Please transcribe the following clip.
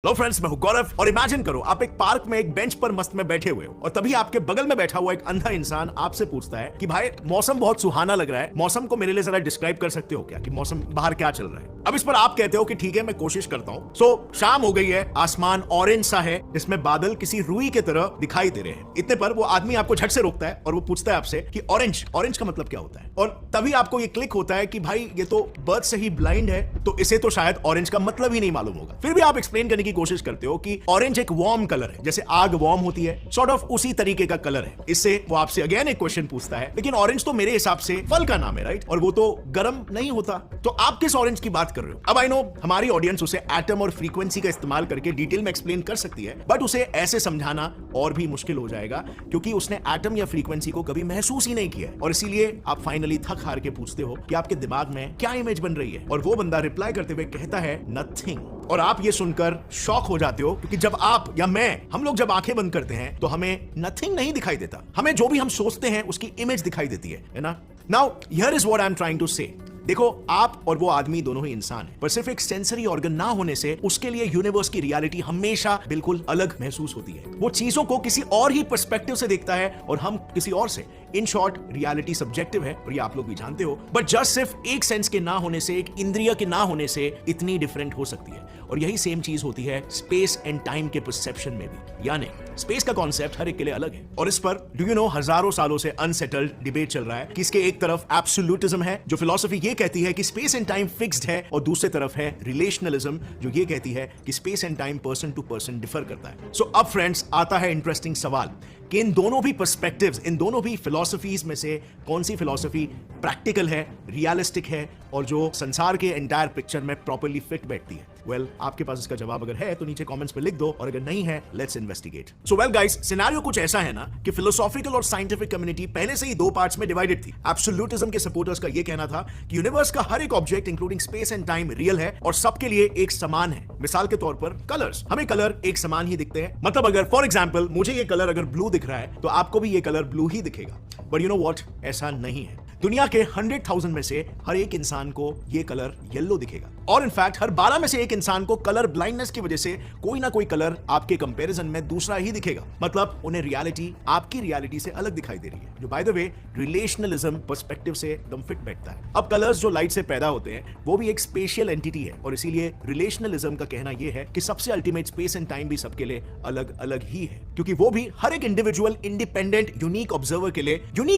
Hello friends, मैं हूं गौरव और इमेजिन करो आप एक पार्क में एक बेंच पर मस्त में बैठे हुए हो और तभी आपके बगल में बैठा हुआ एक अंधा इंसान आपसे पूछता है कि भाई मौसम बहुत सुहाना लग रहा है, मौसम को मेरे लिए जरा डिस्क्राइब कर सकते हो क्या कि मौसम बाहर क्या चल रहा है। अब इस पर आप कहते हो कि ठीक है मैं कोशिश करता हूं। सो शाम हो गई है, आसमान ऑरेंज सा है जिसमें बादल किसी रुई की तरह दिखाई दे रहे हैं। इतने पर वो आदमी आपको झट से रोकता है और वो पूछता है आपसे कि ऑरेंज ऑरेंज का मतलब क्या होता है। और तभी आपको ये क्लिक होता है कि भाई ये तो बर्थ से ही ब्लाइंड है, तो इसे तो शायद ऑरेंज का मतलब ही नहीं मालूम होगा। फिर भी आप एक्सप्लेन करने की कोशिश करते हो कि ऑरेंज एक वार्म कलर है, जैसे आग वार्म होती है, सॉर्ट ऑफ उसी तरीके का कलर है। इससे वो आपसे अगेन एक क्वेश्चन पूछता है, लेकिन ऑरेंज तो मेरे हिसाब से फल का नाम है, राइट? और वो तो गर्म नहीं होता, तो आप किस ऑरेंज की बात कर रहे हो? अब आई नो हमारी ऑडियंस उसे एटम और फ्रीक्वेंसी का इस्तेमाल करके डिटेल में एक्सप्लेन कर सकती है, बट उसे ऐसे समझाना और भी मुश्किल हो जाएगा क्योंकि उसने एटम या फ्रीक्वेंसी को कभी महसूस ही नहीं किया है। और इसीलिए आप फाइनली थक हार के पूछते हो कि आपके दिमाग में क्या इमेज बन रही है, और वो बंदा रिप्लाई करते हुए कहता है नथिंग। और आप ये सुनकर शॉक हो जाते हो क्योंकि जब आप या हम लोग जब आंखें बंद करते हैं तो हमें नथिंग नहीं दिखाई देता, हमें जो भी हम सोचते हैं उसकी इमेज दिखाई देती है ना। Now here is what I am trying to say. देखो, आप और वो आदमी दोनों ही इंसान है, पर सिर्फ एक सेंसरी ऑर्गन ना होने से उसके लिए यूनिवर्स की रियलिटी हमेशा बिल्कुल अलग महसूस होती है। वो चीजों को किसी और ही पर्सपेक्टिव से देखता है और हम किसी और से। इन शॉर्ट, रियलिटी सब्जेक्टिव है और ये आप लोग भी जानते हो, बट जस्ट सिर्फ एक सेंस के ना होने से, एक इंद्रिय के ना होने से इतनी डिफरेंट हो सकती है। और यही सेम चीज होती है स्पेस एंड टाइम के परसेप्शन में भी। यानी स्पेस का कॉन्सेप्ट हर एक के लिए अलग है, और इस पर डू यू नो हजारों सालों से अनसेटल्ड डिबेट चल रहा है कि इसके एक तरफ एब्सोल्यूटिज्म है जो फिलॉसफी ये कहती है कि स्पेस एंड टाइम फिक्स्ड है, और दूसरी तरफ है रिलेशनलिज्म जो ये कहती है कि space and time person to person differ करता है। सो अब फ्रेंड्स आता है इंटरेस्टिंग सवाल कि इन दोनों भी पर्सपेक्टिव्स, इन दोनों भी फिलॉसफीज में से कौन सी फिलॉसफी प्रैक्टिकल है, रियलिस्टिक है और जो संसार के एंटायर पिक्चर में प्रॉपर्ली फिट बैठती है। वेल, आपके पास इसका जवाब अगर है तो नीचे कमेंट्स में लिख दो, और अगर नहीं है let's investigate. So well guys, scenario कुछ ऐसा है ना कि फिलोसॉफिकल और साइंटिफिक कम्युनिटी पहले से ही दो पार्ट्स में डिवाइडेड थी। एब्सोल्यूटिज्म के सपोर्टर्स का यह कहना था कि यूनिवर्स का हर एक object including space and time real है और सबके लिए एक समान है। मिसाल के तौर पर कलर्स, हमें कलर एक समान ही दिखते हैं। मतलब अगर फॉर एग्जांपल मुझे ये कलर अगर ब्लू दिख रहा है तो आपको भी ये कलर ब्लू ही दिखेगा। बट यू नो व्हाट, ऐसा नहीं है। दुनिया के 100,000 में से हर एक इंसान को ये कलर येलो दिखेगा, और इनफैक्ट हर 12 में से एक इंसान को कलर ब्लाइंडनेस की वजह से कोई ना कोई कलर आपके कंपैरिजन में दूसरा ही दिखेगा। मतलब उन्हें रियलिटी आपकी रियलिटी से अलग दिखाई दे रही है, जो बाय द वे रिलेशनलिज्म पर्सपेक्टिव से एकदम फिट बैठता है। अब कलर्स जो लाइट से पैदा होते हैं वो भी एक स्पेशियल एंटिटी है, और इसीलिए रिलेशनलिज्म का कहना यह है कि सबसे अल्टीमेट स्पेस एंड टाइम भी सबके लिए अलग अलग ही है, क्योंकि वो भी हर एक इंडिविजुअल इंडिपेंडेंट यूनिक ऑब्जर्वर के लिए यूनिक